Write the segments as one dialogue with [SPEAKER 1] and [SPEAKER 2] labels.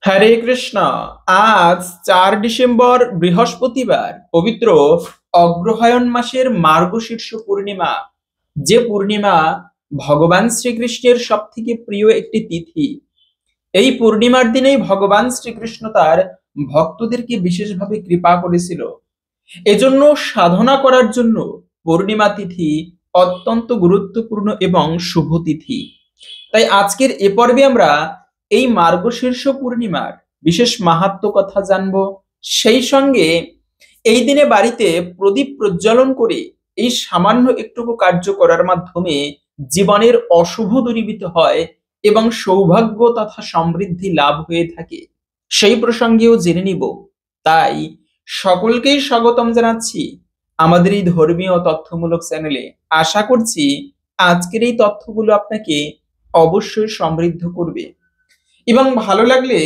[SPEAKER 1] হরে কৃষ্ণ। আজ 4 ডিসেম্বর বৃহস্পতিবার পবিত্র অগ্রহায়ণ মাসের মার্গশীর্ষ পূর্ণিমা। যে পূর্ণিমা ভগবান শ্রীকৃষ্ণের সব থেকে প্রিয় একটি তিথি। এই পূর্ণিমার দিনেই ভগবান শ্রীকৃষ্ণ তার ভক্তদেরকে বিশেষভাবে কৃপা করেছিল। এজন্য সাধনা করার জন্য পূর্ণিমা তিথি অত্যন্ত গুরুত্বপূর্ণ এবং শুভ তিথি। তাই আজকের এ পর্বে আমরা এই মার্গশীর্ষ পূর্ণিমার বিশেষ মাহাত্ম্য কথা জানবো। সেই সঙ্গে এই দিনে বাড়িতে প্রদীপ প্রজ্বলন করে এই সামান্য একটুকু কার্য করার মাধ্যমে জীবনের অশুভ দূরীভূত হয় এবং সৌভাগ্য তথা সমৃদ্ধি লাভ হয়ে থাকে, সেই প্রসঙ্গেও জেনে নিব। তাই সকলকেই স্বাগতম জানাচ্ছি আমাদের এই ধর্মীয় তথ্যমূলক চ্যানেলে। আশা করছি আজকের এই তথ্যগুলো আপনাকে অবশ্যই সমৃদ্ধ করবে এবং ভালো লাগলে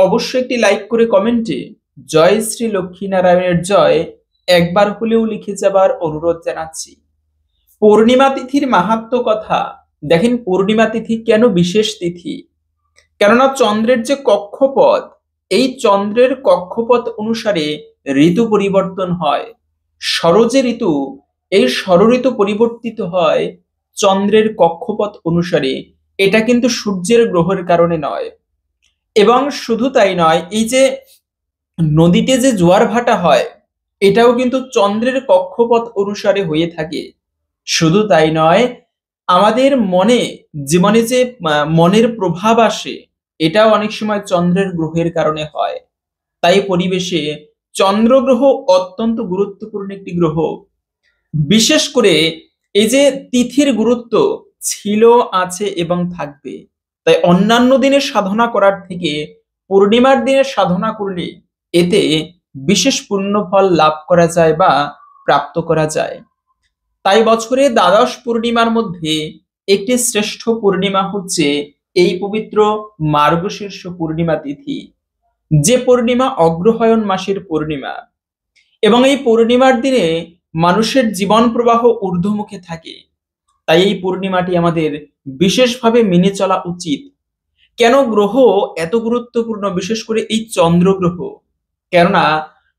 [SPEAKER 1] অবশ্যই একটি লাইক করে কমেন্টে জয় শ্রী লক্ষ্মীনারায়ণের জয় একবার হলেও লিখে যাবার অনুরোধ জানাচ্ছি। পূর্ণিমা তিথির মাহাত্ম্য কথা দেখেন। পূর্ণিমা তিথি কেন বিশেষ তিথি? কেননা চন্দ্রের যে কক্ষপথ, এই চন্দ্রের কক্ষপথ অনুসারে ঋতু পরিবর্তন হয়। শরৎ ঋতু, এই ষড় ঋতু পরিবর্তিত হয় চন্দ্রের কক্ষপথ অনুসারে। এটা কিন্তু সূর্যের গ্রহের কারণে নয়। এবং শুধু তাই নয়, এই যে নদীতে যে জোয়ার ভাটা হয়, এটাও কিন্তু চন্দ্রের কক্ষপথ অনুসারে হয়ে থাকে। শুধু তাই নয়, আমাদের মনে জীবনে যে মনের প্রভাব আসে, এটাও অনেক সময় চন্দ্রের গ্রহের কারণে হয়। তাই পরিবেশে চন্দ্রগ্রহ অত্যন্ত গুরুত্বপূর্ণ একটি গ্রহ। বিশেষ করে এই যে তিথির গুরুত্ব ছিল, আছে এবং থাকবে। তাই অন্যান্য দিনে সাধনা করার থেকে পূর্ণিমার দিনে সাধনা করলে এতে বিশেষ পুণ্য ফল লাভ করা যায় বা প্রাপ্ত করা যায়। তাই বছরে দ্বাদশ পূর্ণিমার মধ্যে একটি শ্রেষ্ঠ পূর্ণিমা হচ্ছে এই পবিত্র মার্গশীর্ষ পূর্ণিমা তিথি, যে পূর্ণিমা অগ্রহায়ণ মাসের পূর্ণিমা। এবং এই পূর্ণিমার দিনে মানুষের জীবন প্রবাহ ঊর্ধ্বমুখে থাকে। তাই এই পূর্ণিমাটি আমাদের বিশেষভাবে মেনে চলা উচিত। কেন গ্রহ এত গুরুত্বপূর্ণ, বিশেষ করে এই চন্দ্র গ্রহ? কেননা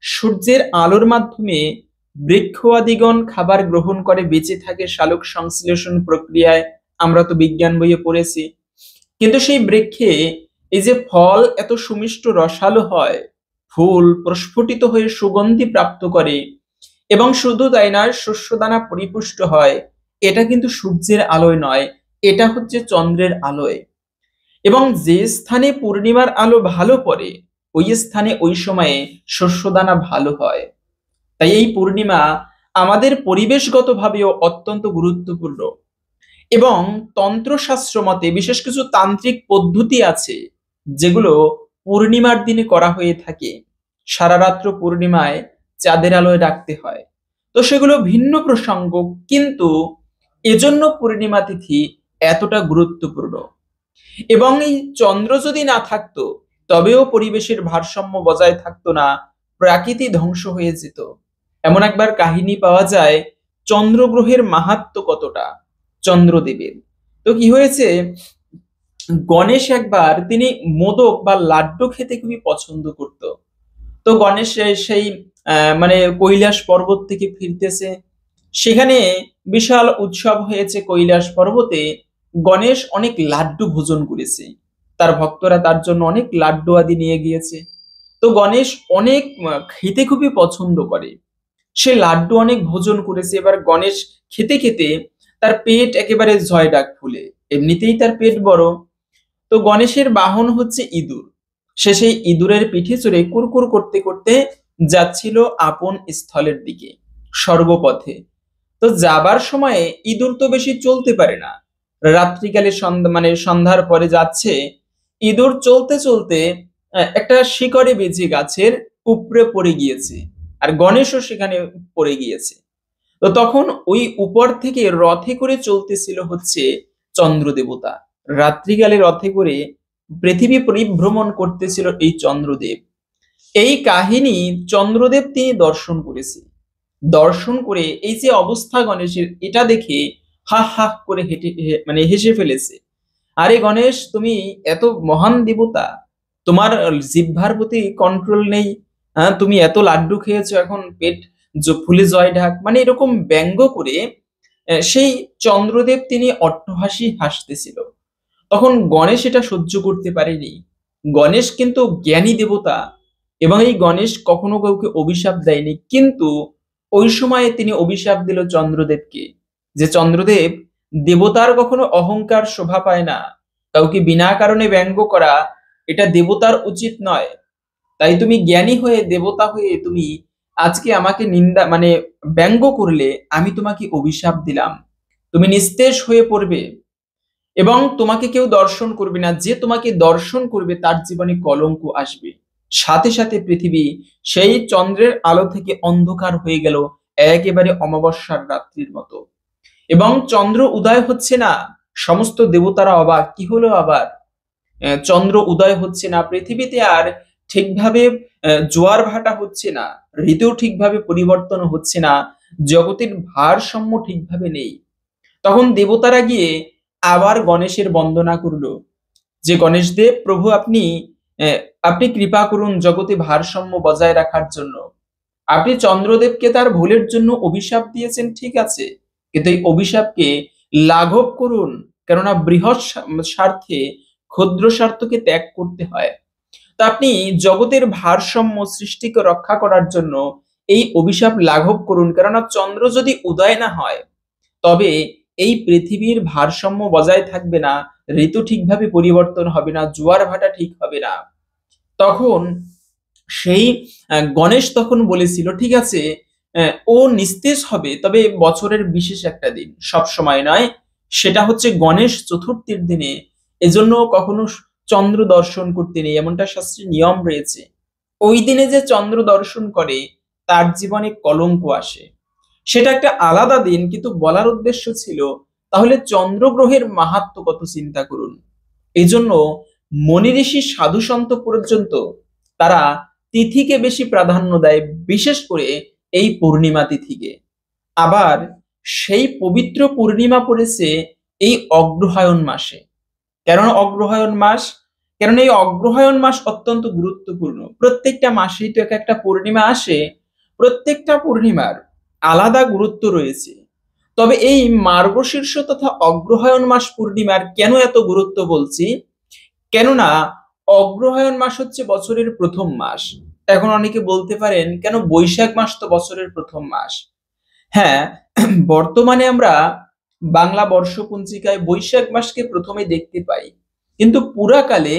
[SPEAKER 1] সূর্যের আলোর মাধ্যমে বৃক্ষ আদিগণ খাবার গ্রহণ করে বেঁচে থাকে সালোক সংশ্লেষণ প্রক্রিয়ায়। আমরা তো বিজ্ঞান বইয়ে পড়েছি। কিন্তু সেই বৃক্ষে এই যে ফল এত সুমিষ্ট রসালো হয়, ফুল প্রস্ফুটিত হয়ে সুগন্ধি প্রাপ্ত করে, এবং শুধু তাই নয়, শস্যদানা পরিপুষ্ট হয়, এটা কিন্তু সূর্যের আলোয় নয়, এটা হচ্ছে চন্দ্রের আলোয়। এবং যে স্থানে পূর্ণিমার আলো ভালো পড়ে, ওই স্থানে ওই সময়ে শস্যদানা ভালো হয়। তাই এই পূর্ণিমা আমাদের পরিবেশগতভাবেও অত্যন্ত গুরুত্বপূর্ণ। এবং তন্ত্রশাস্ত্র মতে বিশেষ কিছু তান্ত্রিক পদ্ধতি আছে যেগুলো পূর্ণিমার দিনে করা হয়ে থাকে। সারা রাত্র পূর্ণিমায় চাঁদের আলোয় রাখতে হয়। তো সেগুলো ভিন্ন প্রসঙ্গ, কিন্তু এজন্য পূর্ণিমা তিথি এতটা গুরুত্বপূর্ণ। এবং এই চন্দ্র যদি না থাকতো, তবেও পরিবেশের ভারসাম্য বজায় থাকতো না, প্রাকৃতি ধ্বংস হয়ে যেত। এমন একবার কাহিনী পাওয়া যায় চন্দ্রগ্রহের মাহাত্ম্য কতটা চন্দ্রদেবের। তো কি হয়েছে, গণেশ একবার তিনি মোদক বা লাড্ডু খেতে খুবই পছন্দ করত। তো গণেশ সেই মানে কৈলাস পর্বত থেকে ফিরতেছে, সেখানে বিশাল উৎসব হয়েছে কৈলাস পর্বতে। গণেশ অনেক লাড্ডু ভোজন করেছে, তার ভক্তরা তার জন্য অনেক লাড্ডু আদি নিয়ে গিয়েছে। তো গণেশ অনেক খেতে খুবই পছন্দ করে, সে লাড্ডু অনেক ভোজন করেছে। এবার গণেশ খেতে খেতে তার পেট একেবারে জয় ডাক ফুলে, এমনিতেই তার পেট বড়। তো গণেশের বাহন হচ্ছে ইঁদুর। সে সেই ইঁদুরের পিঠে চড়ে কুরকুর করতে করতে যাচ্ছিল আপন স্থলের দিকে, স্বর্গপথে। তো যাবার সময়ে ইঁদুর তো বেশি চলতে পারে না, রাত্রিকালে মানে সন্ধ্যার পরে যাচ্ছে। ইঁদুর চলতে চলতে একটা শিকড়ে বেঁধে গাছের উপরে পড়ে গিয়েছে, আর গণেশও সেখানে পড়ে গিয়েছে। তো তখন ওই উপর থেকে রথে করে চলতেছিল হচ্ছে চন্দ্র দেবতা। রাত্রিকালে রথে করে পৃথিবী পরিভ্রমণ করতেছিল এই চন্দ্রদেব। এই কাহিনী চন্দ্রদেব তিনি দর্শন করেছে। দর্শন করে এই যে অবস্থা গণেশের, এটা দেখে হা হা করে মানে হেসে ফেলেছে। আরে গণেশ, তুমি এত মহান দেবতা, তোমার জিহ্বার প্রতি কন্ট্রোল নেই, হ্যাঁ তুমি এত লাড্ডু খেয়েছো এখন পেট ফুলে জয় ঢাক, মানে এরকম ব্যঙ্গ করে সেই চন্দ্রদেব তিনি অট্টহাসি হাসতেছিল। তখন গণেশ এটা সহ্য করতে পারেনি। গণেশ কিন্তু জ্ঞানী দেবতা, এবং এই গণেশ কখনো কাউকে অভিশাপ দেয়নি, কিন্তু ওই সময়ে তিনি অভিশাপ দিল চন্দ্রদেবকে, যে চন্দ্রদেব, দেবতার কখনো অহংকার শোভা পায় না, কাউকে বিনা কারণে ব্যঙ্গ করা এটা দেবতার উচিত নয়। তাই তুমি জ্ঞানী হয়ে দেবতা হয়ে তুমি আজকে আমাকে নিন্দা মানে ব্যঙ্গ করলে, আমি তোমাকে অভিশাপ দিলাম, তুমি নিস্তেজ হয়ে পড়বে এবং তোমাকে কেউ দর্শন করবে না, যে তোমাকে দর্শন করবে তার জীবনে কলঙ্ক আসবে। সাথে সাথে পৃথিবী সেই চন্দ্রের আলো থেকে অন্ধকার হয়ে গেল, একেবারে অমাবস্যার রাত্রির মতো। এবং চন্দ্র উদয় হচ্ছে না, সমস্ত দেবতারা অবাক, কি হলো আবার, চন্দ্র উদয় হচ্ছে না, পৃথিবীতে আর ঠিকভাবে জোয়ার ভাটা হচ্ছে না, ঋতু ঠিকভাবে পরিবর্তন হচ্ছে না, জগতের ভারসাম্য ঠিকভাবে নেই। তখন দেবতারা গিয়ে আবার গণেশের বন্দনা করলো, যে গণেশ দেব প্রভু, আপনি আহ, আপনি কৃপা করুন জগতে ভারসাম্য বজায় রাখার জন্য। আপনি চন্দ্রদেবকে তার ভুলের জন্য অভিশাপ দিয়েছেন, ঠিক আছে, কিন্তু এই অভিশাপকে লাঘব করুন, কেননা বৃহৎ স্বার্থে ক্ষুদ্র স্বার্থকে ত্যাগ করতে হয়। তা আপনি জগতের ভারসাম্য সৃষ্টিকে রক্ষা করার জন্য এই অভিশাপ লাঘব করুন, কেননা চন্দ্র যদি উদয় না হয় তবে এই পৃথিবীর ভারসাম্য বজায় থাকবে না, ঋতু ঠিকভাবে পরিবর্তন হবে না, জোয়ার ভাটা ঠিক হবে না। তখন সেই গণেশ তখন বলেছিল, ঠিক আছে, ও নিস্তেজ হবে, তবে বছরের বিশেষ একটা দিন, সব সময় নয়, সেটা হচ্ছে গণেশ চতুর্থীর দিনে, এজন্য কখনো চন্দ্র দর্শন করতে নেই, এমনটা শাস্ত্রে নিয়ম রয়েছে। ওই দিনে যে চন্দ্র দর্শন করে তার জীবনে কলঙ্ক আসে, সেটা একটা আলাদা দিন, কিন্তু বলার উদ্দেশ্য ছিল তাহলে চন্দ্রগ্রহের মাহাত্ম্য কত চিন্তা করুন। এই জন্য মনি ঋষি সাধু সন্ত পর্যন্ত তারা তিথিকে বেশি প্রাধান্য দেয়, বিশেষ করে এই পূর্ণিমা তিথিকে। আবার সেই পবিত্র পূর্ণিমা পড়েছে এই অগ্রহায়ণ মাসে। কেন অগ্রহায়ণ মাস? কারণ এই অগ্রহায়ণ মাস অত্যন্ত গুরুত্বপূর্ণ। প্রত্যেকটা মাসেই তো এক একটা পূর্ণিমা আসে, প্রত্যেকটা পূর্ণিমার আলাদা গুরুত্ব রয়েছে। তবে এই মার্গশীর্ষ তথা অগ্রহায়ণ মাস পূর্ণিমার কেন এত গুরুত্ব বলছি, কেননা অগ্রহায়ণ মাস হচ্ছে বছরের প্রথম মাস। এখন অনেকে বলতে পারেন, কেন বৈশাখ মাস তো বছরের প্রথম মাস? হ্যাঁ, বর্তমানে আমরা বাংলা বর্ষপঞ্জিকায় বৈশাখ মাসকে প্রথমে দেখতে পাই, কিন্তু পুরাকালে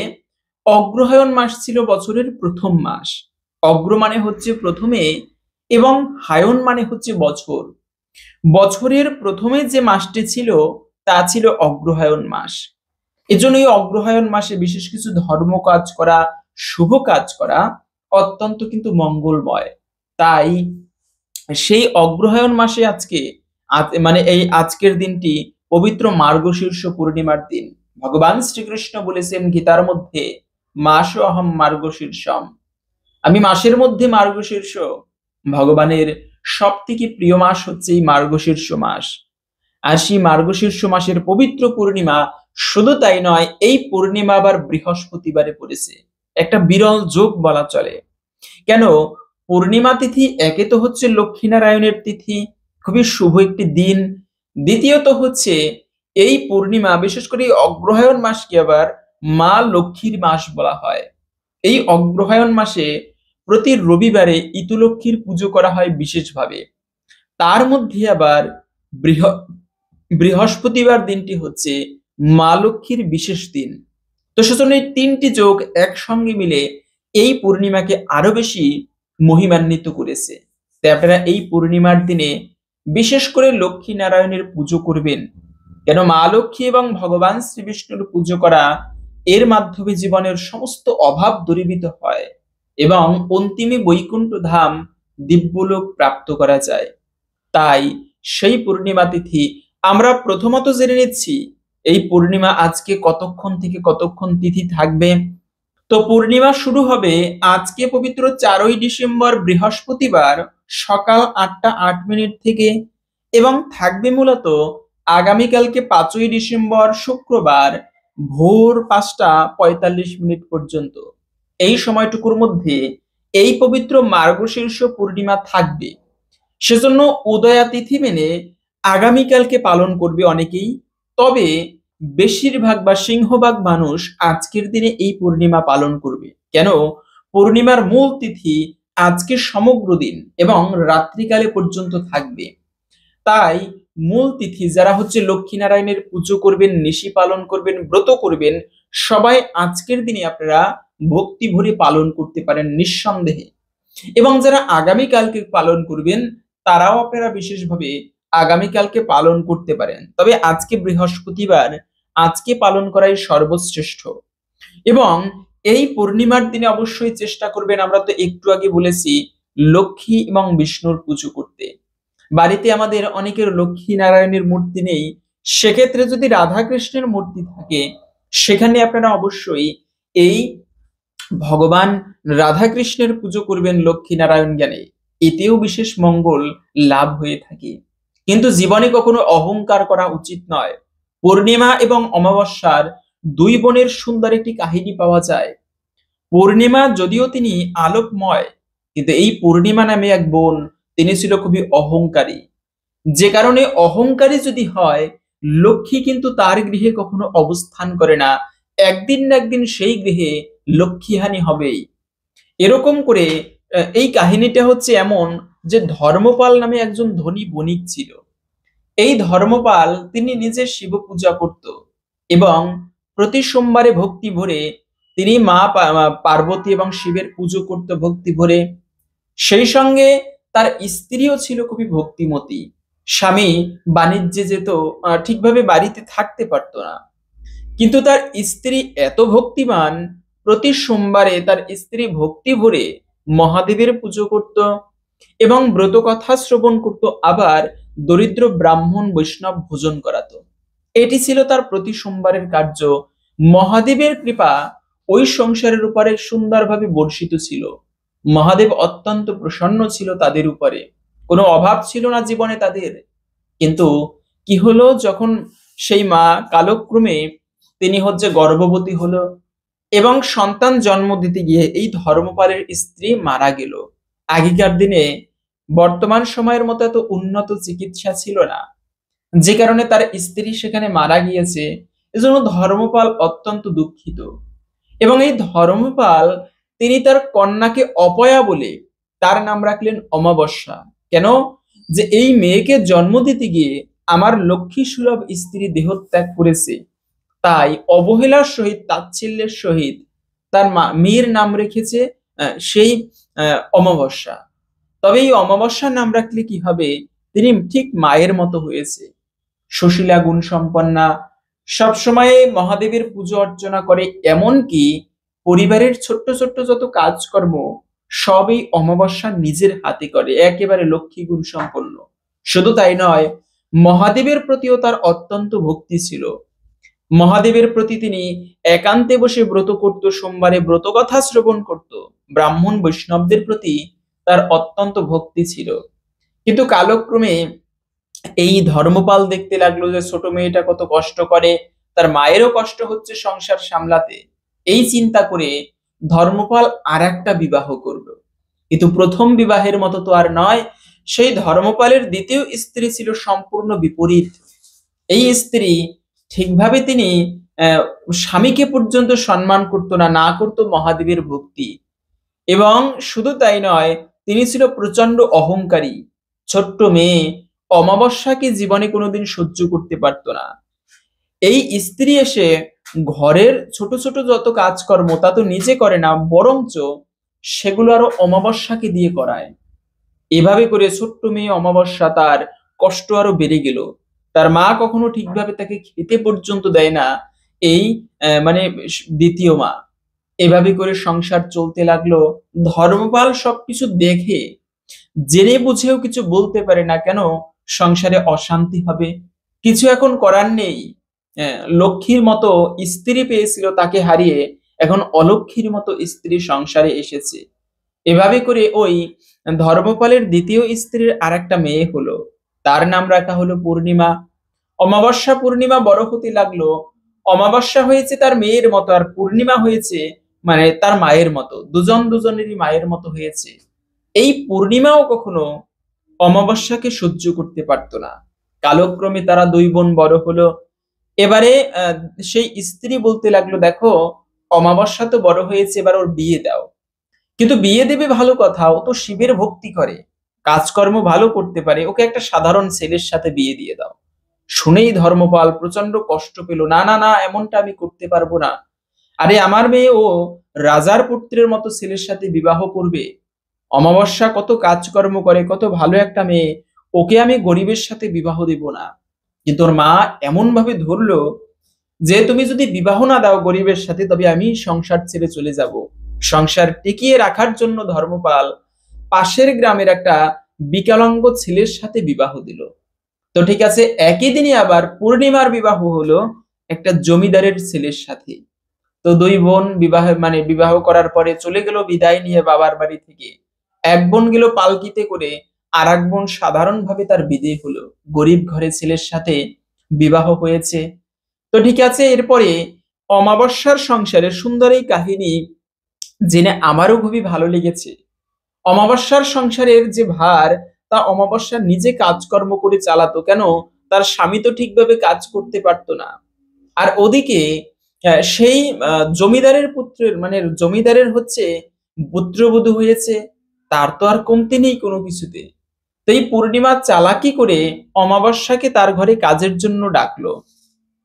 [SPEAKER 1] অগ্রহায়ণ মাস ছিল বছরের প্রথম মাস। অগ্র মানে হচ্ছে প্রথমে, এবং হায়ন মানে হচ্ছে বছর। বছরের প্রথমে যে মাসটি ছিল তা ছিল অগ্রহায়ণ মাস। এজন্য এই অগ্রহায়ণ মাসে বিশেষ কিছু ধর্ম কাজ করা, শুভ কাজ করা অত্যন্ত কিন্তু মঙ্গলময়। তাই সেই অগ্রহায়ণ মাসে আজকে মানে এই আজকের দিনটি পবিত্র মার্গশীর্ষ পূর্ণিমার দিন। ভগবান শ্রীকৃষ্ণ বলেছেন গীতার মধ্যে, মাস অহম মার্গশীর্ষম, আমি মাসের মধ্যে মার্গশীর্ষ। ভগবানের সব থেকে প্রিয় মাস হচ্ছে এই মার্গশীর্ষ মাস। আর সেই মার্গশীর্ষ মাসের পবিত্র পূর্ণিমা, শুধু তাই নয়, এই পূর্ণিমা আবার বৃহস্পতিবারে পড়েছে, একটা বিরল যোগ বলা চলে। কেন? পূর্ণিমা তিথি একে তো হচ্ছে লক্ষ্মীনারায়ণের তিথি, খুবই শুভ একটি দিন। দ্বিতীয়ত হচ্ছে এই পূর্ণিমা, বিশেষ করে এই অগ্রহায়ণ মাসকে আবার মা লক্ষ্মীর মাস বলা হয়। এই অগ্রহায়ণ মাসে প্রতি রবিবারে ইতুলক্ষ্মীর পুজো করা হয় বিশেষভাবে। তার মধ্যে আবার বৃহস্পতিবার দিনটি হচ্ছে মা লক্ষ্মীর বিশেষ দিন। তো সেজন্য এই তিনটি যোগ একসঙ্গে মিলে এই পূর্ণিমাকে আরো বেশি মহিমান্বিত করেছে। তাই আপনারা এই পূর্ণিমার দিনে বিশেষ করে লক্ষ্মী নারায়ণের পুজো করবেন, কেন মা লক্ষ্মী এবং ভগবান শ্রী বিষ্ণুর পুজো করা, এর মাধ্যমে জীবনের সমস্ত অভাব দূরীভূত হয় এবং অন্তিমে বৈকুণ্ঠ ধাম দিব্যলোক প্রাপ্ত করা যায়। তাই সেই পূর্ণিমা তিথি আমরা প্রথমত জেনে নিচ্ছি, এই পূর্ণিমা আজকে কতক্ষণ থেকে কতক্ষণ তিথি থাকবে। তো পূর্ণিমা শুরু হবে আজকে পবিত্র 4ই ডিসেম্বর বৃহস্পতিবার সকাল 8টা 8 মিনিট থেকে, এবং থাকবে মূলত আগামীকালকে 5ই ডিসেম্বর শুক্রবার ভোর 5টা 45 মিনিট পর্যন্ত। এই সময়টুকুর মধ্যে এই পবিত্র মার্গশীর্ষ পূর্ণিমা থাকবে। সেজন্য উদয়া তিথি মেনে আগামীকালকে পালন করবে অনেকেই। তবে বেশিরভাগ বা সিংহভাগ মানুষ আজকের দিনে এই পূর্ণিমা পালন করবে। কেন? পূর্ণিমার মূল তিথি আজকে সমগ্র দিন এবং রাত্রিকালে পর্যন্ত থাকবে। তাই মূল তিথি যারা হচ্ছে লক্ষ্মীনারায়ণের পুজো করবেন, নিশি পালন করবেন, ব্রত করবেন, সবাই আজকের দিনে আপনারা ভক্তি ভরে পালন করতে পারেন নিঃসন্দেহে। এবং যারা আগামীকালকে পালন করবেন তারাও আপনারা বিশেষভাবে আগামীকালকে পালন করতে পারেন। তবে আজকে বৃহস্পতিবার, আজকে পালন করাই সর্বশ্রেষ্ঠ। এবং এই পূর্ণিমার দিনে অবশ্যই চেষ্টা করবেন, আমরা তো একটু আগে বলেছি, লক্ষ্মী এবং বিষ্ণুর পুজো করতে। বাড়িতে আমাদের অনেকের লক্ষ্মী নারায়ণের মূর্তি নেই, সেক্ষেত্রে যদি রাধা কৃষ্ণের মূর্তি থাকে সেখানে আপনারা অবশ্যই এই ভগবান রাধাকৃষ্ণের পুজো করবেন লক্ষ্মী নারায়ণ জ্ঞানে, এতেও বিশেষ মঙ্গল লাভ হয়ে থাকে। কিন্তু জীবনে কখনো অহংকার করা উচিত নয়। পূর্ণিমা এবং অমাবস্যার দুই বোনের সুন্দর একটি কাহিনী পাওয়া যায়। পূর্ণিমা যদিও তিনি আলোকময়, কিন্তু এই পূর্ণিমা নামে এক বোন, তিনি ছিল খুবই অহংকারী। যে কারণে অহংকারী যদি হয়, লক্ষ্মী কিন্তু তার গৃহে কখনো অবস্থান করে না, একদিন না একদিন সেই গৃহে লক্ষ্মীহানি হবেই। এরকম করে এই কাহিনীটা হচ্ছে এমন যে ধর্মপাল নামে একজন ধনী বণিক ছিল। এই ধর্মপাল তিনি নিজে শিব পূজা করত এবং প্রতি সোমবারে ভক্তি ভরে তিনি মা পার্বতী এবং শিবের পুজো করত ভক্তি ভরে। সেই সঙ্গে তার স্ত্রীও ছিল খুবই ভক্তিমতী। স্বামী বাণিজ্যে যেত, ঠিকভাবে বাড়িতে থাকতে পারতো না, কিন্তু তার স্ত্রী এত ভক্তিমান, প্রতি সোমবারে তার স্ত্রী ভক্তি ভরে মহাদেবের পুজো করত এবং ব্রত কথা শ্রবণ করত, আবার দরিদ্র ব্রাহ্মণ বৈষ্ণব ভোজন করাতো। এটি ছিল তার প্রতি সোমবারের কার্য। মহাদেবের কৃপা ওই সংসারের উপরে সুন্দরভাবে বর্ষিত ছিল। মহাদেব অত্যন্ত প্রসন্ন ছিল তাদের উপরে, কোনো অভাব ছিল না জীবনে তাদের। কিন্তু কি হলো, যখন সেই মা কালক্রমে তিনি হচ্ছে গর্ভবতী হলো এবং সন্তান জন্ম দিতে গিয়ে এই ধর্মপালের স্ত্রী মারা গেল। আগেকার দিনে বর্তমান সময়ের মতো এত উন্নত চিকিৎসা ছিল না, যে কারণে তার স্ত্রী সেখানে মারা গিয়েছে। এজন্য ধর্মপাল অত্যন্ত দুঃখিত এবং এই ধর্মপাল তিনি তার কন্যাকে অপয়া বলে তার নাম রাখলেন অমাবস্যা। কেন? যে এই মেয়েকে জন্ম দিতে গিয়ে আমার লক্ষ্মী সুলভ স্ত্রী দেহত্যাগ করেছে, তাই অবহেলার সহিত, তাচ্ছিল্যের সহিত তার মেয়ের নাম রেখেছে সেই অমাবস্যা। তবে এই অমাবস্যা নাম রাখলে কি হবে, তিনি ঠিক মায়ের মতো হয়েছে, সুশীলা গুণ সম্পন্না, সবসময় মহাদেবের পুজো অর্চনা করে, এমনকি পরিবারের ছোট্ট ছোট্ট যত কাজকর্ম সবই অমাবস্যা নিজের হাতে করে, একেবারে লক্ষ্মী গুণ সম্পন্ন। শুধু তাই নয়, মহাদেবের প্রতিও তার অত্যন্ত ভক্তি ছিল। মহাদেবের প্রতি তিনি একান্তে বসে ব্রত করত, সোমবারে ব্রত কথা শ্রবণ করত, ব্রাহ্মণ বৈষ্ণবদের প্রতি তার অত্যন্ত ভক্তি ছিল। কিন্তু কালক্রমে এই ধর্মপাল দেখতে লাগলো যে ছোট মেয়েটা কত কষ্ট করে, তার মায়েরও কষ্ট হচ্ছে সংসার সামলাতে। এই চিন্তা করে ধর্মপাল আর একটা বিবাহ করলো, কিন্তু প্রথম বিবাহের মতো তো আর নয়। সেই ধর্মপালের দ্বিতীয় স্ত্রী ছিল সম্পূর্ণ বিপরীত। এই স্ত্রী ঠিকভাবে তিনি স্বামীকে পর্যন্ত সম্মান করতো না, না করতো মহাদেবের ভক্তি। এবং শুধু তাই নয়, তিনি ছিল প্রচন্ড অহংকারী। ছোট্ট মেয়ে অমাবস্যাকে জীবনে কোনোদিন সহ্য করতে পারতো না। এই স্ত্রী এসে ঘরের ছোট ছোট যত কাজকর্ম তা তো নিজে করে না, বরঞ্চ সেগুলো আরো অমাবস্যাকে দিয়ে করায়। এভাবে করে ছোট্ট মেয়ে অমাবস্যা তার কষ্ট আরো বেড়ে গেল। তার মা কখনো ঠিকভাবে তাকে খেতে পর্যন্ত দেয় না, এই মানে দ্বিতীয় মা। এভাবে করে সংসার চলতে লাগলো। ধর্মপাল সবকিছু দেখে জেনে বুঝেও কিছু বলতে পারে না, কেন? সংসারে অশান্তি হবে, কিছু এখন করার নেই। লক্ষ্মীর মতো স্ত্রী পেয়েছিল, তাকে হারিয়ে এখন অলক্ষ্মীর মতো স্ত্রী সংসারে এসেছে। এভাবে করে ওই ধর্মপালের দ্বিতীয় স্ত্রীর আর একটা মেয়ে হলো, তার নাম রাখা হলো পূর্ণিমা। অমাবস্যা পূর্ণিমা বড় হতে লাগলো। অমাবস্যা হয়েছে তার মেয়ের মতো, আর পূর্ণিমা হয়েছে মানে তার মায়ের মতো, দুজন দুজনেরই মায়ের মতো হয়েছে। এই পূর্ণিমাও কখনো অমাবস্যাকে সহ্য করতে পারতো না। কালক্রমে তারা দুই বোন বড় হলো। এবারে সেই স্ত্রী বলতে লাগলো, দেখো অমাবস্যা তো বড় হয়েছে, এবার ওর বিয়ে দাও। কিন্তু বিয়ে দেবে ভালো কথা, ও তো শিবের ভক্তি করে, কাজকর্ম ভালো করতে পারে, ওকে একটা সাধারণ ছেলের সাথে বিয়ে দিয়ে দাও। শুনেই ধর্মপাল প্রচন্ড কষ্ট পেল, না না না, এমনটা আমি করতে পারবো না। আরে আমার মেয়ে ও রাজার পুত্রের মতো ছেলের সাথে বিবাহ করবে? অমাবস্যা কত কাজকর্ম করে, কত ভালো একটা মেয়ে, ওকে আমি গরিবের সাথে বিবাহ দিব না। কিন্তু ওর মা এমন ভাবে ধরলো যে তুমি যদি বিবাহ না দাও গরিবের সাথে, তবে আমি সংসার ছেড়ে চলে যাব। সংসার টিকিয়ে রাখার জন্য ধর্মপাল পাশের গ্রামের একটা বিকলাঙ্গ ছেলের সাথে বিবাহ দিল। তো ঠিক আছে, একই দিনে আবার পূর্ণিমার বিবাহ হলো একটা জমিদারের ছেলের সাথে। তো দুই বোন বিবাহ করার পরে চলে গেল বিদায় নিয়ে বাবার বাড়ি থেকে। এক বোন গেল পালকিতে করে, আর এক বোন সাধারণভাবে তার বিয়ে হলো, গরিব ঘরে ছেলের সাথে বিবাহ হয়েছে। তো ঠিক আছে, এরপরে অমাবস্যার সংসারের সুন্দর এই কাহিনী জেনে আমারও খুবই ভালো লেগেছে। অমাবস্যার সংসারের যে ভার, তা অমাবস্যা নিজে কাজকর্ম করে চালাতো, কেন তার স্বামী তো ঠিকভাবে কাজ করতে পারতো না। আর ওদিকে সেই জমিদারের পুত্রের জমিদারের হচ্ছে পুত্রবধূ হয়েছে, তার তো আর কমতি নেই কোনো কিছুতে। তো এই পূর্ণিমা চালাকি করে অমাবস্যাকে তার ঘরে কাজের জন্য ডাকলো।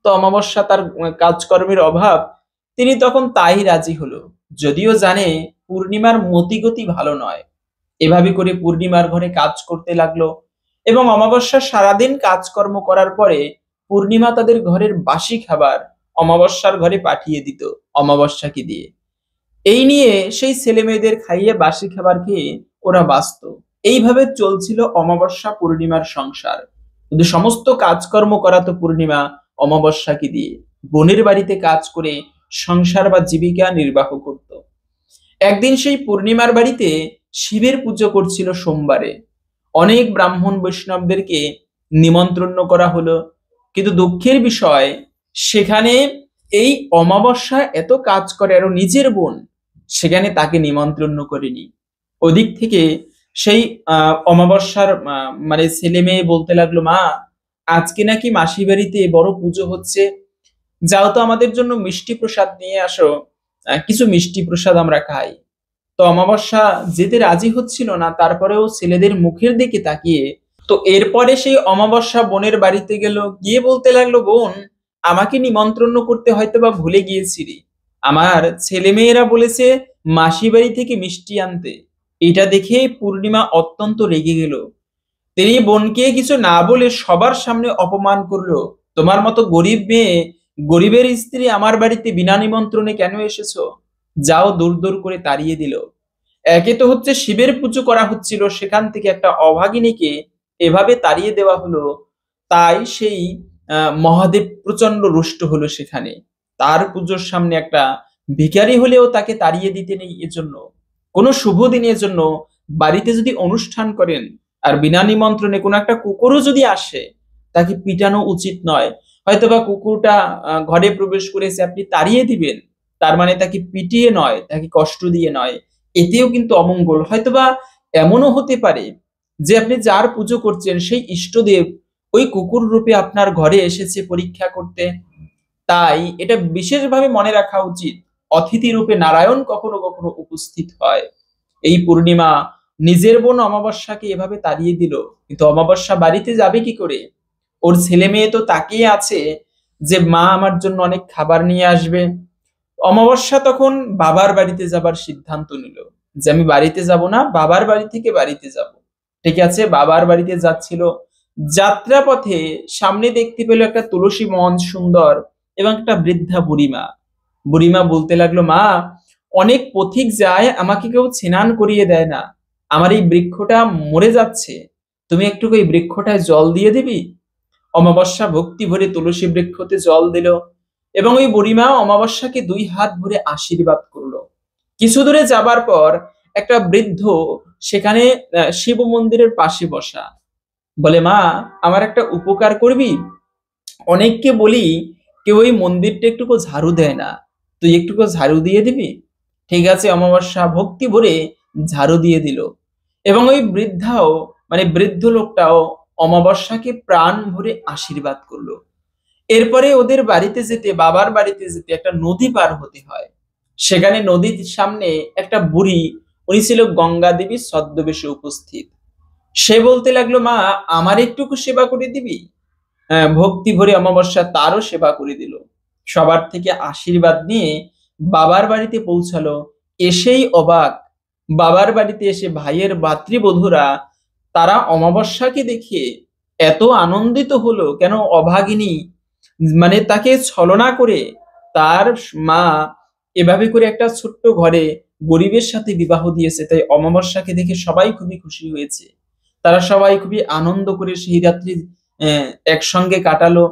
[SPEAKER 1] তো অমাবস্যা তার কাজকর্মের অভাব, তিনি তখন তাই রাজি হলো, যদিও জানে পূর্ণিমার মতিগতি ভালো নয়। এভাবে করে পূর্ণিমার ঘরে কাজ করতে লাগলো, এবং অমাবস্যা সারাদিন কাজকর্ম করার পরে পূর্ণিমা তাদের ঘরের বাসি খাবার অমাবস্যার ঘরে পাঠিয়ে দিত অমাবস্যাকে দিয়ে। এই নিয়ে সেই ছেলে মেয়েদের খাইয়ে বাসি খাবার খেয়ে ওরা বাঁচত। এইভাবে চলছিল অমাবস্যা পূর্ণিমার সংসার। কিন্তু সমস্ত কাজকর্ম করাতো পূর্ণিমা অমাবস্যাকে দিয়ে, বোনের বাড়িতে কাজ করে সংসার বা জীবিকা নির্বাহ করত। একদিন সেই পূর্ণিমার বাড়িতে শিবের পুজো করছিল সোমবারে। অনেক ব্রাহ্মণ বৈষ্ণবদেরকে নিমন্ত্রণ করা হলো, কিন্তু দুঃখের বিষয় সেখানে এই অমাবস্যা এত কাজ করে আরো নিজের বোন, সেখানে তাকে নিমন্ত্রণ করেনি। ওদিক থেকে সেই অমাবস্যার ছেলে মেয়ে বলতে লাগলো, মা আজকে নাকি মাসি বাড়িতে বড় পুজো হচ্ছে, যাও তো আমাদের জন্য মিষ্টি প্রসাদ নিয়ে আসো, কিছু মিষ্টি প্রসাদ আমরা খাই। তো অমাবস্যা যেতে রাজি হচ্ছিল না, তারপরেও ছেলেদের মুখের দিকে তাকিয়ে, তো এরপরে সেই অমাবস্যা বোনের বাড়িতে গেল, গিয়ে বলতে লাগলো, বোন আমাকে নিমন্ত্রণ করতে হয়তো বা ভুলে গিয়েছিলি, আমার ছেলে মেয়েরা বলেছে মাসি বাড়ি থেকে মিষ্টি আনতে। এটা দেখে পূর্ণিমা অত্যন্ত রেগে গেল। তিনি বোনকে কিছু না বলে সবার সামনে অপমান করলো, তোমার মতো গরিব মেয়ে, গরিবের স্ত্রী আমার বাড়িতে বিনা নিমন্ত্রণে কেন এসেছো, যাও, দূর দূর করে তাড়িয়ে দিল। একে তো হচ্ছে শিবের পুজো করা হচ্ছিল, সেখান থেকে একটা অভাগিনীকে এভাবে তাড়িয়ে দেওয়া হলো। তাই সেই মহাদেব প্রচন্ড রুষ্ট হলো সেখানে। তার পুজোর সামনে একটা ভিখারি হলেও তাকে তাড়িয়ে দিতে নেই। এজন্য কোনো শুভ দিনের জন্য বাড়িতে যদি অনুষ্ঠান করেন আর বিনা নিমন্ত্রণে কোনো একটা কুকুরও যদি আসে, তাকে পিটানো উচিত নয়। হয়তোবা কুকুরটা ঘরে প্রবেশ করেছে, আপনি তাড়িয়ে দিবেন, তার মানে তাকে পিটিয়ে নয়, তাকে কষ্ট দিয়ে নয়, এতেও কিন্তু অমঙ্গল। হয়তোবা এমনও হতে পারে যে আপনি যার পুজো করছেন সেই ইষ্টদেব ওই কুকুর রূপে আপনার ঘরে এসেছে পরীক্ষা করতে। তাই এটা বিশেষভাবে মনে রাখা উচিত, অতিথি রূপে নারায়ণ কখনো কখনো উপস্থিত হয়। এই পূর্ণিমা নিজের বোন অমাবস্যাকে এভাবে তাড়িয়ে দিল, কিন্তু অমাবস্যা বাড়িতে যাবে কি করে? ওর ছেলে মেয়ে তো তাকিয়ে আছে যে মা আমার জন্য অনেক খাবার নিয়ে আসবে। অমাবস্যা তখন বাবার বাড়িতে যাবার সিদ্ধান্ত নিল, যে আমি বাড়িতে যাব না, বাবার বাড়ি থেকে বাড়িতে যাব। ঠিক আছে, বাবার বাড়িতে যাচ্ছিল, যাত্রা পথে সামনে দেখতে পেল একটা তুলসী মঞ্চ সুন্দর, এবং একটা বৃদ্ধা বুড়িমা। বুড়িমা বলতে লাগলো, মা অনেক পথিক যায়, আমাকে কেউ স্নান করিয়ে দেয় না, আমার এই বৃক্ষটা মরে যাচ্ছে, তুমি একটু এই বৃক্ষটায় জল দিয়ে দিবি। অমাবস্যা ভক্তি ভরে তুলসী বৃক্ষতে জল দিল, এবং ওই বুড়িমা অমাবস্যাকে দুই হাত ভরে আশীর্বাদ করলো। কিছু দূরে যাবার পর একটা বৃদ্ধ সেখানে শিব মন্দিরের পাশে বসা, বলে, মা আমার একটা উপকার করবি? অনেককে বলি কেউ ওই মন্দিরটা একটুকু ঝাড়ু দেয় না, তুই একটুকু ঝাড়ু দিয়ে দিবি। ঠিক আছে, অমাবস্যা ভক্তি ভরে ঝাড়ু দিয়ে দিল। এবং ওই বৃদ্ধাও, মানে বৃদ্ধ লোকটাও অমাবস্যাকে প্রাণ ভরে আশীর্বাদ করলো। এরপরে ওদের বাড়িতে যেতে, বাবার বাড়িতে যেতে একটা নদী পার হতে হয়। সেখানে নদীর সামনে একটা বুড়ি, উনি ছিল গঙ্গা দেবী ছদ্মবেশে উপস্থিত। সে বলতে লাগলো, মা আমার একটুকু সেবা করে দিবি? হ্যাঁ, ভক্তি ভরে অমাবস্যা তারও সেবা করে দিল। সবার থেকে আশীর্বাদ নিয়ে বাবার বাড়িতে পৌঁছালো। এসেই অবাক, বাবার বাড়িতে এসে ভাইয়ের ভাতৃবধূরা তারা অমাবস্যাকে দেখে এত আনন্দিত হলো। কেন? অভাগিনী, মানে তাকে ছলনা করে তার মা এভাবে করে একটা ছোট্ট ঘরে গরিবের সাথে বিবাহ দিয়েছে, তাই অমাবস্যাকে দেখে সবাই খুবই খুশি হয়েছে। তারা সবাই খুবই আনন্দ করে সেই রাত্রি একসঙ্গে কাটালো।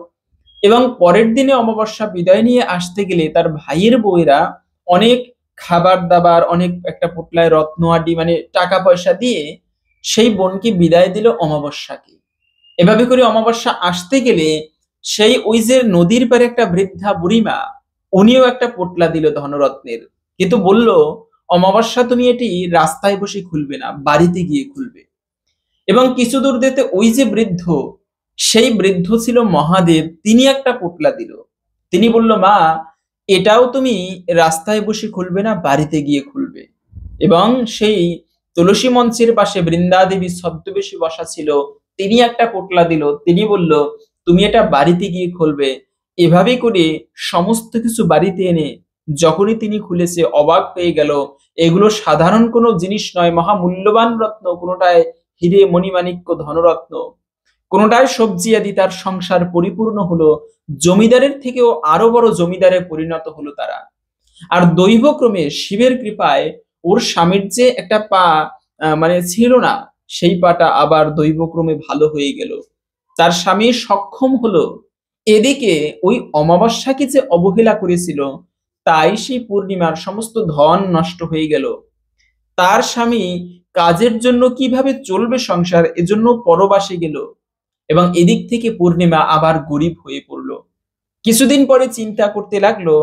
[SPEAKER 1] এবং পরের দিনে অমাবস্যা বিদায় নিয়ে আসতে গেলে তার ভাইয়ের বউয়েরা অনেক খাবার দাবার, অনেক একটা পোটলায় রত্নআটি, মানে টাকা পয়সা দিয়ে সেই বোনকে বিদায় দিল অমাবস্যাকে। এভাবে করে অমাবস্যা আসতে গেলে সেই ওই যে নদীর পারে একটা বৃদ্ধা বুড়িমা, উনিও একটা পোটলা দিল ধনরত্নের, কিন্তু বলল, অমাবস্যা তুমি এটি রাস্তায় বসে খুলবে না, বাড়িতে গিয়ে খুলবে। এবং কিছু দূর যেতে ওই যে বৃদ্ধ, সেই বৃদ্ধ ছিল মহাদেব, তিনি একটা পোটলা দিল। তিনি বলল, মা এটাও তুমি রাস্তায় বসে খুলবে না, বাড়িতে গিয়ে খুলবে। এবং সেই তুলসী মঞ্চের পাশে বৃন্দা দেবী ছদ্মবেশে বসা ছিল, তিনি একটা পোটলা দিল। তিনি বলল, তুমি এটা বাড়িতে গিয়ে খুলবে। এভাবে করে সমস্ত কিছু বাড়িতে এনে যখনই তিনি খুলেছে, অবাক হয়ে গেল। এগুলো সাধারণ কোনো জিনিস নয়, মহামূল্যবান রত্ন, কোনোটায় হিরে মণিমাণিক্য ধনরত্ন, কোনোটায় সবজি আদি। তার সংসার পরিপূর্ণ হলো, জমিদারের থেকেও আরো বড় জমিদারে পরিণত হলো তারা। আর দৈবক্রমে শিবের কৃপায় ওর স্বামীর যে একটা পা মানে ছিল না, সেই পাটা আবার দৈবক্রমে ভালো হয়ে গেল, তার স্বামী সক্ষম হলো। এদিকে ওই অমাবস্যাকে যে অবহেলা করেছিল, তাই সেই পূর্ণিমার সমস্ত ধন নষ্ট হয়ে গেল। তার স্বামী কাজের জন্য কিভাবে চলবে সংসার, এজন্য পরবাসে গেল। এবং এদিক থেকে পূর্ণিমা আবার গরিব হয়ে পড়ল। কিছুদিন পরে চিন্তা করতে লাগলো,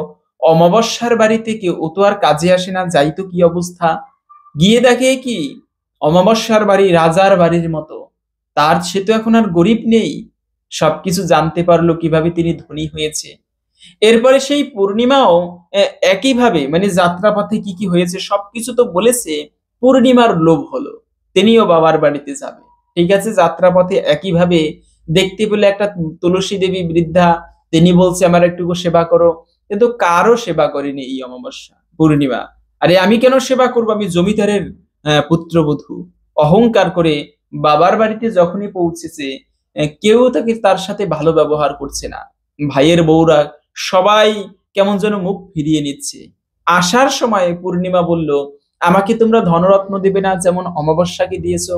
[SPEAKER 1] অমাবস্যার বাড়িতে কেউ ও তো আর কাজে আসে না, যাই তো কি অবস্থা। গিয়ে দেখে কি, অমাবস্যার বাড়ি রাজার বাড়ির মতো। তার সে তো এখন আর গরিব নেই। সবকিছু জানতে পারলো কিভাবে তিনি ধনী হয়েছে। এরপরে সেই পূর্ণিমাও একইভাবে, মানে যাত্রাপথে কি কি হয়েছে সবকিছু তো বলেছে। পূর্ণিমার লোভ হলো, তিনিও বাবার বাড়িতে যাবে। ঠিক আছে, যাত্রাপথে একইভাবে দেখতে পেলে একটা তুলসী দেবী বৃদ্ধা, তিনি বলছে আমার একটুকু সেবা করো। কিন্তু কারো সেবা করেনি এই অমাবস্যা, পূর্ণিমা। আরে আমি কেন সেবা করবো, আমি জমিদারের পুত্রবধূ। অহংকার করে বাবার বাড়িতে যখনই পৌঁছেছে, কেউ তাকে তার সাথে ভালো ব্যবহার করছে না। ভাইয়ের বউরা সবাই কেমন যেন মুখ ফিরিয়ে নিচ্ছে। আসার সময় পূর্ণিমা বলল, আমাকে তোমরা ধনরত্ন দেবে না যেমন অমাবস্যাকে দিয়েছো?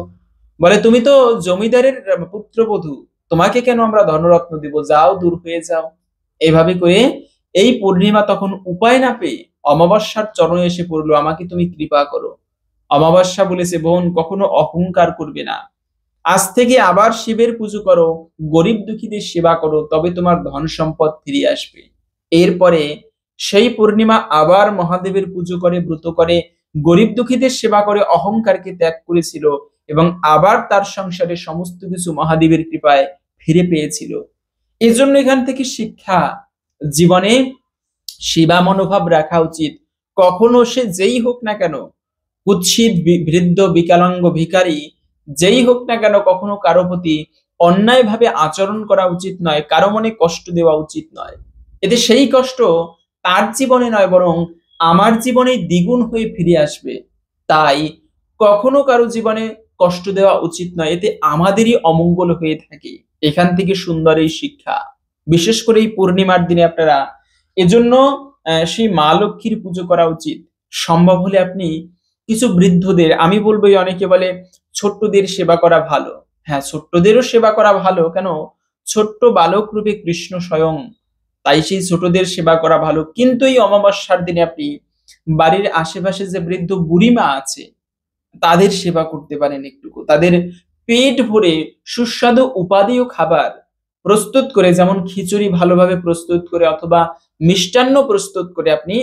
[SPEAKER 1] বলে, তুমি তো জমিদারের পুত্রবধূ, তোমাকে কেন আমরা ধনরত্ন দিব, যাও দূর হয়ে যাও। এইভাবে করে এই পূর্ণিমা তখন উপায় না পেয়ে অমাবস্যার চরণে এসে পড়লো, আমাকে তুমি কৃপা করো। অমাবস্যা বলেছে, বোন কখনো অহংকার করবে না, আজ থেকে আবার শিবের পুজো করো, গরিব দুঃখীদের সেবা করো, তবে তোমার ধন সম্পদ ফিরে আসবে। এরপরে সেই পূর্ণিমা আবার মহাদেবের পুজো করে, ব্রত করে, গরিব দুঃখীদের সেবা করে, অহংকারকে ত্যাগ করেছিল এবং আবার তার সংসারে সমস্ত কিছু মহাদেবের কৃপায় ফিরে পেয়েছিল। এজন্য এখান থেকে শিক্ষা, জীবনে সেবা মনোভাব রাখা উচিত। কখনো সে যেই হোক না কেন, কুৎসিত বৃদ্ধ বিকলাঙ্গ ভিখারি যেই হোক না কেন, কখনো কারো প্রতি অন্যায় ভাবে আচরণ করা উচিত নয়, কারো মনে কষ্ট দেওয়া উচিত নয়। এতে সেই কষ্ট তার জীবনে নয়, বরং আমার জীবনে দ্বিগুণ হয়ে ফিরে আসবে। তাই কখনো কারো জীবনে কষ্ট দেওয়া উচিত নয়, এতে আমাদেরই অমঙ্গল হয়ে থাকে। এখান থেকে সুন্দর এই শিক্ষা। বিশেষ করে এই পূর্ণিমার দিনে আপনারা এজন্য সেই মা লক্ষ্মীর পুজো করা উচিত। সম্ভব হলে আপনি কিছু বৃদ্ধদের, আমি বলবো, অনেকে বলে ছোট্টদের সেবা করা ভালো। হ্যাঁ, ছোট্টদেরও সেবা করা ভালো, কেন? ছোট্ট বালক রূপে কৃষ্ণ স্বয়ং, তাই সেই ছোটদের সেবা করা ভালো। কিন্তু এই অমাবস্যার দিনে আপনি বাড়ির আশেপাশে যে বৃদ্ধ বুড়িমা আছে, তাদের সেবা করতে পারেন একটুকু। তাদের পেট ভরে সুস্বাদু উপাদেয় খাবার প্রস্তুত করে, যেমন খিচুড়ি ভালোভাবে প্রস্তুত করে অথবা মিষ্টান্ন প্রস্তুত করে আপনি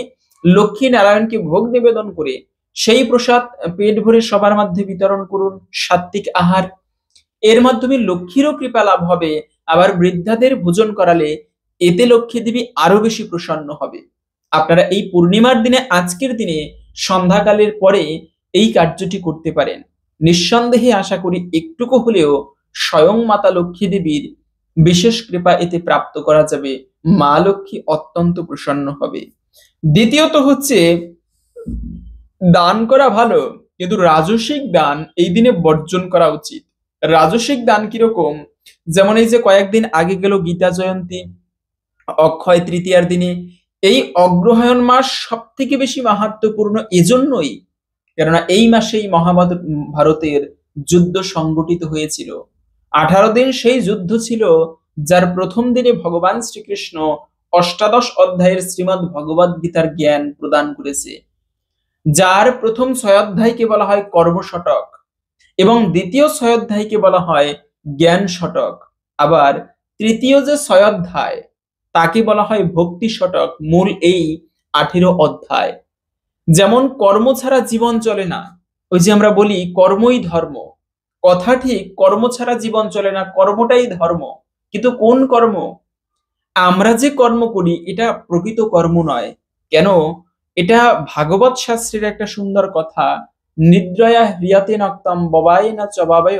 [SPEAKER 1] লক্ষ্মী নারায়ণকে ভোগ নিবেদন করে সেই প্রসাদ পেট ভরে সবার মধ্যে বিতরণ করুন। সাত্ত্বিক আহার, এর মাধ্যমে লক্ষ্মীরও কৃপা লাভ হবে। আবার বৃদ্ধাদের ভোজন করালে এতে লক্ষ্মী দেবী আরো বেশি প্রসন্ন হবে। আপনারা এই পূর্ণিমার দিনে, আজকের দিনে সন্ধ্যাকালের পরে এই কার্যটি করতে পারেন। নিঃসন্দেহে আশা করি একটুকু হলেও স্বয়ং মাতা লক্ষ্মী দেবীর বিশেষ কৃপা এতে প্রাপ্ত করা যাবে। মা লক্ষ্মী অত্যন্ত প্রসন্ন হবে। দ্বিতীয়ত হচ্ছে, দান করা ভালো, কিন্তু রাজসিক দান এই দিনে বর্জন করা উচিত। রাজসিক দান কিরকম? যেমন এই যে কয়েকদিন আগে গেল গীতা জয়ন্তী, অক্ষয় তৃতীয়ার দিনে। এই অগ্রহায়ণ মাস সব থেকে বেশি মাহাত্ম্যপূর্ণ এজন্যই, কেননা এই মাসেই মহাভারতের যুদ্ধ সংগঠিত হয়েছিল। 18 দিন সেই যুদ্ধ ছিল, যার প্রথম দিনে ভগবান শ্রীকৃষ্ণ অষ্টাদশ অধ্যায়ের শ্রীমদ্ ভগবদ গীতার জ্ঞান প্রদান করেছে, যার প্রথম 6 অধ্যায়কে বলা হয় কর্মশতক এবং দ্বিতীয় 6 অধ্যায়কে বলা হয় জ্ঞান শতক। আবার তৃতীয় যে 6 অধ্যায় তাকে বলা হয় ভক্তি শতক। মূল এই 18 অধ্যায়। যেমন কর্ম ছাড়া জীবন চলে না, ওই যে আমরা বলি কর্মই ধর্ম, কথা ঠিক, কর্ম ছাড়া জীবন চলে না, কর্মটাই ধর্ম। কিন্তু কোন কর্ম? আমরা যে কর্ম করি এটা প্রকৃত কর্ম নয়। কেন? এটা ভাগবত শাস্ত্রের একটা সুন্দর কথা, নিদ্রয়া হ্রিয়াতে নক্তম ববায় না চবাবয়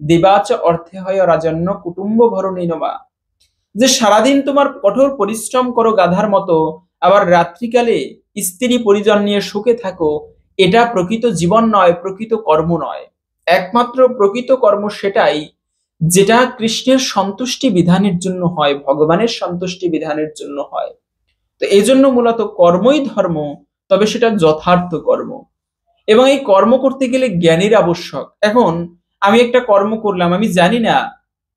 [SPEAKER 1] দেবাচ অর্থে হয় রাজন্য কুটুম্ব ভরণীনবা। যে সারাদিন তোমার কঠোর পরিশ্রম করো গাধার মতো, আবার রাত্রিকালে স্ত্রী পরিজন নিয়ে সুখে থাকো, এটা প্রকৃত জীবন নয়, প্রকৃত কর্ম নয়। একমাত্র প্রকৃত কর্ম সেটাই যেটা কৃষ্ণের সন্তুষ্টি বিধানের জন্য হয়, ভগবানের সন্তুষ্টি বিধানের জন্য হয়। তো এই জন্য মূলত কর্মই ধর্ম, তবে সেটা যথার্থ কর্ম। এবং এই কর্ম করতে গেলে জ্ঞানের আবশ্যক। এখন আমি একটা কর্ম করলাম, আমি জানি না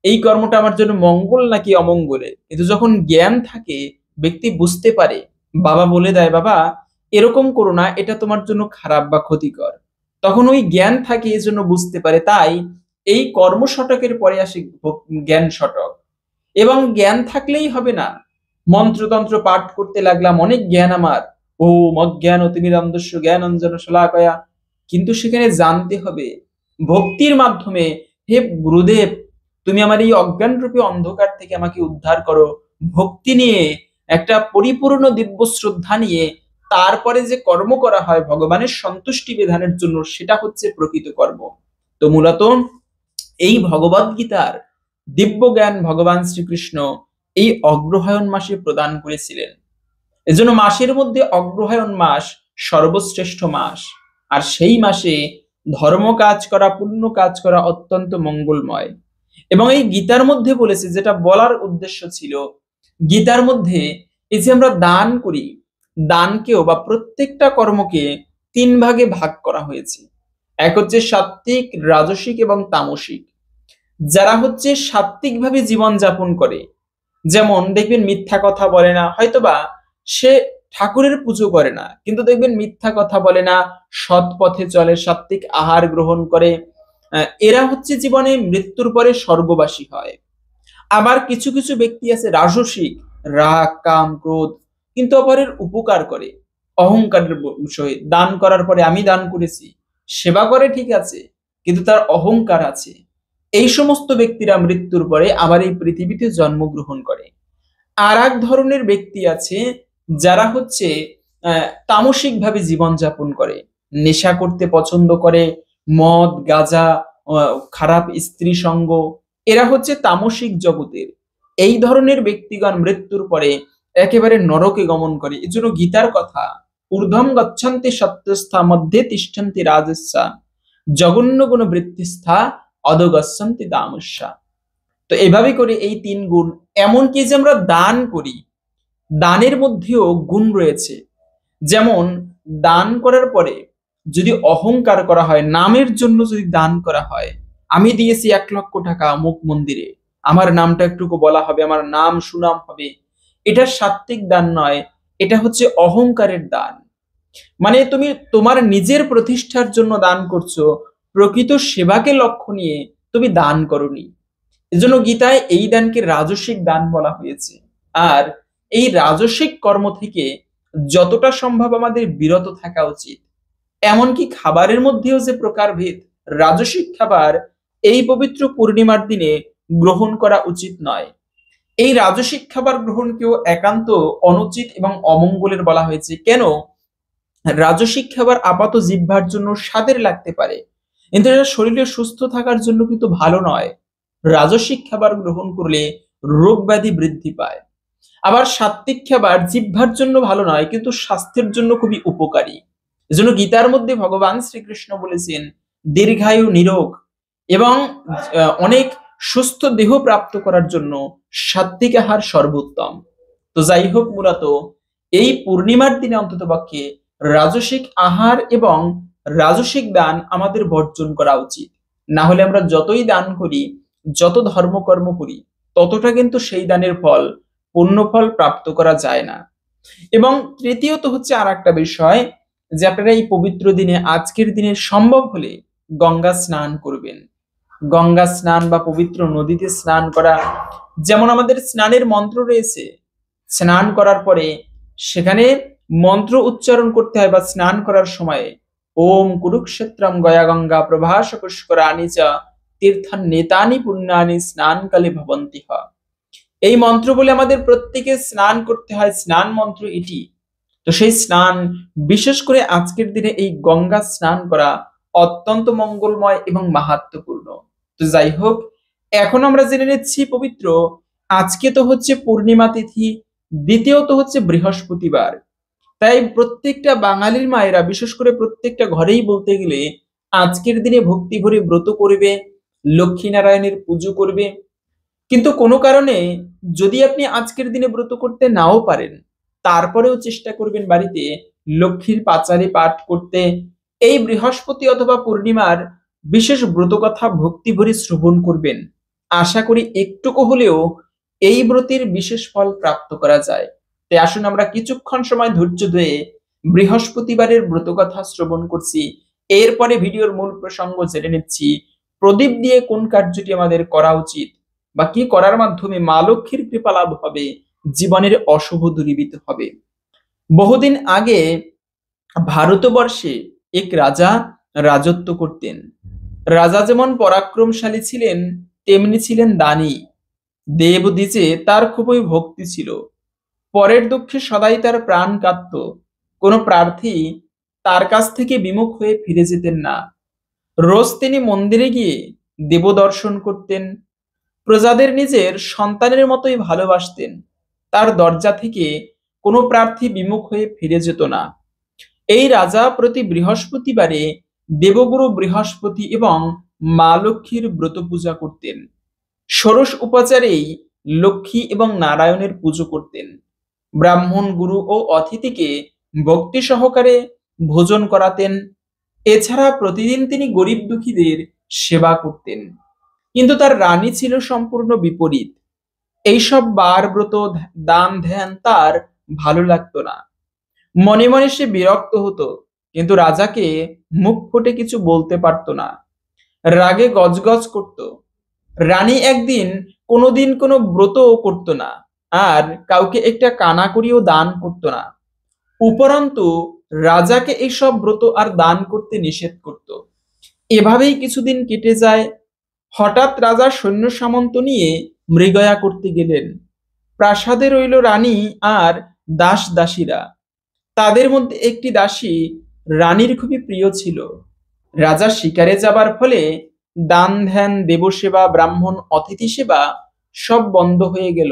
[SPEAKER 1] এই কর্মটা আমার জন্য মঙ্গল নাকি অমঙ্গলে, কিন্তু যখন জ্ঞান থাকে ব্যক্তি বুঝতে পারে, বাবা বলে দেয় বাবা এরকম করো না, এটা তোমার জন্য খারাপ বা ক্ষতিকর, তখন ওই জ্ঞান থাকে, এই জন্য বুঝতে পারে। তাই এই কর্ম শতকের পরে আসে জ্ঞান শতক। এবং জ্ঞান থাকলেই হবে না, মন্ত্রতন্ত্র পাঠ করতে লাগলাম, অনেক জ্ঞান আমার, ওম অজ্ঞান অতিমিরন্ধস্য জ্ঞান অঞ্জন শলাকয়া, কিন্তু সেখানে জানতে হবে ভক্তির মাধ্যমে, হে গুরুদেব তুমি আমার এই অজ্ঞান রূপী অন্ধকার থেকে আমাকে উদ্ধার করো। ভক্তি নিয়ে, একটা পরিপূর্ণ দিব্য শ্রদ্ধা নিয়ে তারপরে যে কর্ম করা হয় ভগবানের সন্তুষ্টি বিধানের জন্য, সেটা হচ্ছে প্রকৃত কর্ম। তো মূলত এই ভগবদ গীতার দিব্য জ্ঞান ভগবান শ্রীকৃষ্ণ এই অগ্রহায়ণ মাসে প্রদান করেছিলেন। এজন্য মাসের মধ্যে অগ্রহায়ণ মাস সর্বশ্রেষ্ঠ মাস। আর সেই মাসে ধর্ম কাজ করা, পুণ্য কাজ করা অত্যন্ত মঙ্গলময়। এবং এই গীতার মধ্যে বলেছে, যেটা বলার উদ্দেশ্য ছিল, গীতার মধ্যে এই যে আমরা দান করি, দানকেও বা প্রত্যেকটা কর্মকে 3 ভাগে ভাগ করা হয়েছে। এক হচ্ছে সাত্ত্বিক, রাজসিক এবং তামসিক। যারা হচ্ছে সাত্ত্বিক ভাবে জীবন যাপন করে, যেমন দেখবেন মিথ্যা কথা বলে না, হয়তোবা সে ঠাকুরের পুজো করে না, কিন্তু দেখবেন মিথ্যা কথা বলে না, সৎ পথে চলে, সাত্ত্বিক আহার গ্রহণ করে, এরা হচ্ছে জীবনে মৃত্যুর পরে স্বর্গবাসী হয়। আবার কিছু কিছু ব্যক্তি আছে রাজসিক, রাগ কাম ক্রোধ, কিন্তু অপরের উপকার করে, অহংকারের সহিত দান করার পরে আমি দান করেছি, সেবা করে ঠিক আছে, কিন্তু তার অহংকার আছে। এই সমস্ত ব্যক্তিরা মৃত্যুর পরে আবার এই পৃথিবীতে জন্মগ্রহণ করে। আর এক ধরনের ব্যক্তি আছে যারা হচ্ছে তামসিক ভাবে জীবন যাপন করে, নেশা করতে পছন্দ করে, মদ গাঁজা, খারাপ স্ত্রী সঙ্গ, এরা হচ্ছে তামসিক জগতের। এই ধরনের ব্যক্তিগণ মৃত্যুর পরে একেবারে নরকে গমন করে। এজন্য গীতার কথা, ঊর্ধ্বম গচ্ছন্তি সত্যস্থা মধ্যে তিষ্ঠন্তি রাজস্যা জঘন্য গুণ বৃত্তিস্থা অধগচ্ছন্তি তামস্যা। তো এভাবে করে এই 3 গুণ, এমনকি যে আমরা দান করি, দানের মধ্যেও গুণ রয়েছে। যেমন দান করার পরে যদি অহংকার করা হয়, নামের জন্য যদি দান করা হয়, আমি দিয়েছি 1 লক্ষ টাকা অমুক মন্দিরে, আমার নামটা একটুকু বলা হবে, আমার নাম সুনাম হবে, এটা সাত্ত্বিক দান নয়, এটা হচ্ছে অহংকারের দান। মানে তুমি তোমার নিজের প্রতিষ্ঠার জন্য দান করছো, প্রকৃত সেবাকে লক্ষ্য নিয়ে তুমি দান করনি। এজন্য গীতায় এই দানকে রাজসিক দান বলা হয়েছে। আর এই রাজসিক কর্ম থেকে যতটা সম্ভব আমাদের বিরত থাকা উচিত। এমনকি খাবারের মধ্যেও যে প্রকারভেদ, রাজসিক খাবার এই পবিত্র পূর্ণিমার দিনে গ্রহণ করা উচিত নয়। এই রাজসিক খাবার গ্রহণকেও একান্ত অনুচিত এবং অমঙ্গলের বলা হয়েছে। কেন? রাজসিক খাবার আপাত জিহ্বার জন্য স্বাদের লাগতে পারে, কিন্তু এটা শরীরে সুস্থ থাকার জন্য কিন্তু ভালো নয়। রাজসিক খাবার গ্রহণ করলে রোগ ব্যাধি বৃদ্ধি পায়। আবার সাত্ত্বিক খাবার জিহ্বার জন্য ভালো নয়, কিন্তু স্বাস্থ্যের জন্য খুবই উপকারী। এজন্য গীতার মধ্যে ভগবান শ্রীকৃষ্ণ বলেছেন দীর্ঘায়ু, নিরোগ এবং অনেক সুস্থ দেহ প্রাপ্ত করার জন্য সাত্ত্বিক আহার সর্বোত্তম। তো যাই হোক, মূলত এই পূর্ণিমার দিনে অন্ততপক্ষে রাজসিক আহার এবং রাজসিক দান আমাদের বর্জন করা উচিত। না হলে আমরা যতই দান করি, যত ধর্মকর্ম করি, ততটা কিন্তু সেই দানের ফল, পুণ্যফল প্রাপ্ত করা যায় না। এবং তৃতীয়ত হচ্ছে আর একটা বিষয়, যে আপনারা এই পবিত্র দিনে, আজকের দিনে সম্ভব হলে গঙ্গা স্নান করবেন। গঙ্গা স্নান বা পবিত্র নদীতে স্নান করা, যেমন আমাদের স্নানের মন্ত্র রয়েছে, স্নান করার পরে সেখানে মন্ত্র উচ্চারণ করতে হয়, বা স্নান করার সময় ওম কুরুক্ষেত্রম গয়া গঙ্গা প্রভাস পুষ্করাণি চ তীর্থান নেতানি পুণ্যানি স্নান কালে ভবন্তি হ। এই মন্ত্র বলে আমাদের প্রত্যেকে স্নান করতে হয়, স্নান মন্ত্র এটি। তো সেই স্নান, বিশেষ করে আজকের দিনে এই গঙ্গা স্নান করা অত্যন্ত মঙ্গলময় এবং মাহাত্ম্যপূর্ণ। তো যাই হোক, এখন আমরা জেনে নিচ্ছি পবিত্র, আজকে তো হচ্ছে পূর্ণিমা তিথি, দ্বিতীয়ত হচ্ছে বৃহস্পতিবার। তাই প্রত্যেকটা বাঙালির মায়েরা, বিশেষ করে প্রত্যেকটা ঘরেই বলতে গেলে আজকের দিনে ভক্তি ভরে ব্রত করবে, লক্ষ্মী নারায়ণের পুজো করবে। কিন্তু কোনো কারণে যদি আপনি আজকের দিনে ব্রত করতে নাও পারেন, তারপরেও চেষ্টা করবেন বাড়িতে লক্ষ্মীর পাঁচালী পাঠ করতে। এই বৃহস্পতি অথবা পূর্ণিমার বিশেষ ব্রত কথা ভক্তি ভরে শ্রবণ করবেন। আশা করি একটুকু হলেও এই ব্রতের বিশেষ ফল প্রাপ্ত করা যায়। তাই আসুন আমরা কিছুক্ষণ সময় ধৈর্য ধরে বৃহস্পতিবারের ব্রত কথা শ্রবণ করছি। এরপরে ভিডিওর মূল প্রসঙ্গ জেনে নিচ্ছি, প্রদীপ দিয়ে কোন কার্যটি আমাদের করা উচিত, বা কি করার মাধ্যমে মা লক্ষ্মীর কৃপা লাভ হবে, জীবনের অশুভ দূরীভূত হবে। বহুদিন আগে ভারতবর্ষে এক রাজা রাজত্ব করতেন। রাজা যেমন পরাক্রমশালী ছিলেন, তেমনি ছিলেন দানী। দেবদ্বিজে তার খুবই ভক্তি ছিল। পরের দুঃখে সদাই তার প্রাণ কাঁদত। কোনো প্রার্থী তার কাছ থেকে বিমুখ হয়ে ফিরে যেতেন না। রোজ তিনি মন্দিরে গিয়ে দেব দর্শন করতেন। প্রজাদের নিজের সন্তানের মতোই ভালোবাসতেন। তার দরজা থেকে কোনো প্রার্থী বিমুখ হয়ে ফিরে যেত না। এই রাজা প্রতি বৃহস্পতিবারে দেবগুরু বৃহস্পতি এবং মা লক্ষ্মীর ব্রত পূজা করতেন। ষোড়শ উপাচারেই লক্ষ্মী এবং নারায়ণের পুজো করতেন। ব্রাহ্মণ, গুরু ও অতিথিকে ভক্তি সহকারে ভোজন করাতেন। এছাড়া প্রতিদিন তিনি গরিব দুঃখীদের সেবা করতেন। কিন্তু তার রানী ছিল সম্পূর্ণ বিপরীত। এইসব বার, ব্রত, দান, ধ্যান তার ভালো লাগতো না। মনে মনে সে বিরক্ত হতো, কিন্তু রাজাকে মুখ ফুটে কিছু বলতে পারতো না। রাগে গজগজ করত। রানী একদিন কোনোদিন কোনো ব্রত করতো না, আর কাউকে একটা কানা করিও দান করতো না। উপরন্তু রাজাকে এইসব ব্রত আর দান করতে নিষেধ করত। এভাবেই কিছুদিন কেটে যায়। হঠাৎ রাজা সৈন্য সামন্ত নিয়ে মৃগয়া করতে গেলেন। প্রাসাদে রইল রানী আর দাস দাসীরা। তাদের মধ্যে একটি দাসী রানীর খুবই প্রিয় ছিল। রাজা শিকারে যাবার ফলে দান, ধ্যান, দেবসেবা, ব্রাহ্মণ, অতিথি সেবা সব বন্ধ হয়ে গেল।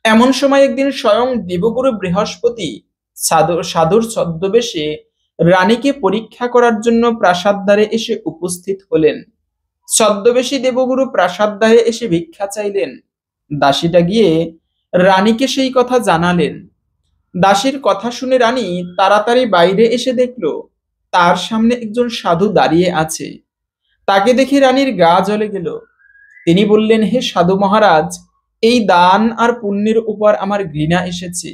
[SPEAKER 1] এমন সময় একদিন স্বয়ং দেবগুরু বৃহস্পতি সাধুর ছদ্মবেশে রানীকে পরীক্ষা করার জন্য প্রাসাদ দ্বারে এসে উপস্থিত হলেন। ছদ্মবেশী দেবগুরু প্রাসাদ দ্বারে এসে ভিক্ষা চাইলেন। দাসীটা গিয়ে রানীকে সেই কথা জানালেন। দাসীর কথা শুনে রানী তাড়াতাড়ি বাইরে এসে দেখলো তার সামনে একজন সাধু দাঁড়িয়ে আছে। তাকে দেখে রানীর গা জ্বলে গেল। তিনি বললেন, হে সাধু মহারাজ, এই দান আর পুণ্যের উপর আমার ঘৃণা এসেছে।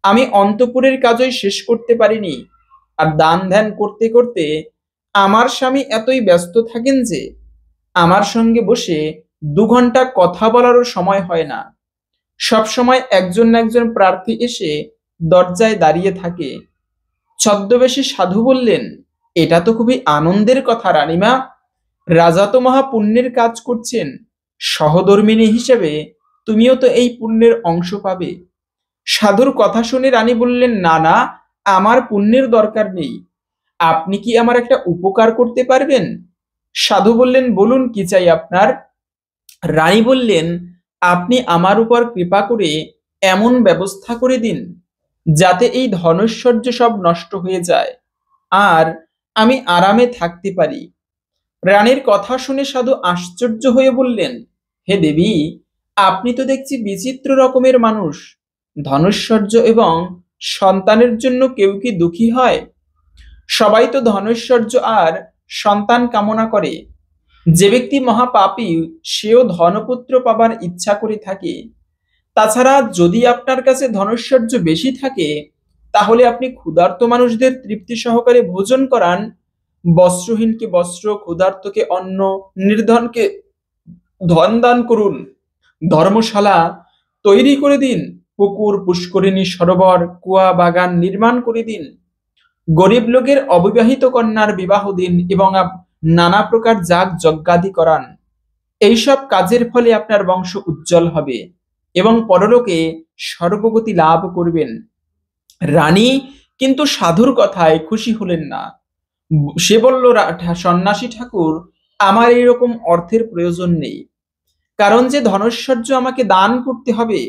[SPEAKER 1] আমি অন্তঃপুরের কাজই শেষ করতে পারিনি, আর দান ধ্যান করতে করতে আমার স্বামী এতই ব্যস্ত থাকেন যে আমার সঙ্গে বসে 2 ঘন্টা কথা বলারও সময় হয় না। সব সময় একজন না একজন প্রার্থী এসে দরজায় দাঁড়িয়ে থাকে। ছদ্মবেশী সাধু বললেন, এটা তো খুবই আনন্দের কথা রানীমা, রাজা তো মহা পুণ্যের কাজ করছেন, সহধর্মিণী হিসেবে তুমিও তো এই পুণ্যের অংশ পাবে। সাধুর কথা শুনে রানী বললেন, না না, আমার পুণ্যের দরকার নেই, আপনি কি আমার একটা উপকার করতে পারবেন? সাধু বললেন, বলুন কি চাই আপনার। রানী বললেন, আপনি আমার উপর কৃপা করে এমন ব্যবস্থা করে দিন যাতে এই ধনৈশ্বর্য সব নষ্ট হয়ে যায় আর আমি আরামে থাকতে পারি। রানীর কথা শুনে সাধু আশ্চর্য হয়ে বললেন, হে দেবী, আপনি তো দেখছি বিচিত্র রকমের মানুষ, ধনৈশ্বর্য এবং সন্তানের জন্য কেউ কি দুঃখী হয়? সবাই তো ধনৈশ্বর্য আর সন্তান কামনা করে। যে ব্যক্তি মহাপাপী সেও ধনপুত্র পাবার ইচ্ছা করে থাকে। তাছাড়া যদি আপনার কাছে ধনৈশ্বর্য বেশি থাকে তাহলে আপনি ক্ষুধার্ত মানুষদের তৃপ্তি সহকারে ভোজন করান, বস্ত্রহীনকে বস্ত্র, ক্ষুধার্তকে অন্ন, নির্ধনকে ধন দান করুন, ধর্মশালা তৈরি করে দিন, পুকুর, পুষ্করিণী, সরোবর, কুয়া, বাগান নির্মাণ করে দিন, গরিব লোকের অবিবাহিত কন্যার বিবাহ দিন এবং নানা প্রকার যাগ যজ্ঞাদি করান। এইসব কাজের ফলে আপনার বংশ উজ্জ্বল হবে এবং পরলোকে স্বর্গগতি লাভ করবেন। রানী কিন্তু সাধুর কথায় খুশি হলেন না। সে বলল, সন্ন্যাসী ঠাকুর, আমার এরকম অর্থের প্রয়োজন নেই, কারণ যে ধনৈশ্বর্য আমাকে দান করতে হবে,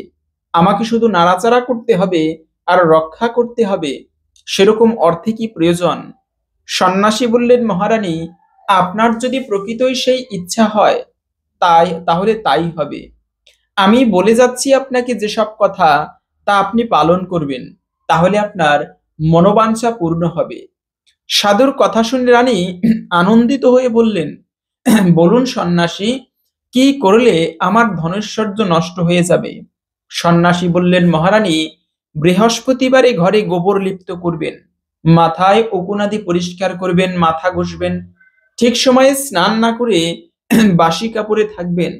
[SPEAKER 1] আমাকে শুধু নাড়াচাড়া করতে হবে আর রক্ষা করতে হবে, সেরকম অর্থে কি প্রয়োজন? সন্ন্যাসী বললেন, মহারানী, আপনার যদি প্রকৃতই সেই ইচ্ছা হয় তাহলে তাই হবে। আমি বলে যাচ্ছি আপনাকে যেসব কথা, তা আপনি পালন করবেন, তাহলে আপনার মনোবাঞ্ছা পূর্ণ হবে। সাধুর কথা শুনে রানী আনন্দিত হয়ে বললেন, বলুন সন্ন্যাসী, কি করলে আমার ধনৈশ্বর্য নষ্ট হয়ে যাবে? সন্ন্যাসী বললেন, মহারানী, বৃহস্পতিবারে ঘরে গোবর লিপ্ত করবেন, মাথায় উকুনাদি পরিষ্কার করবেন, মাথা ঘষবেন, ঠিক সময়ে স্নান না করে বাসি কাপড়ে থাকবেন,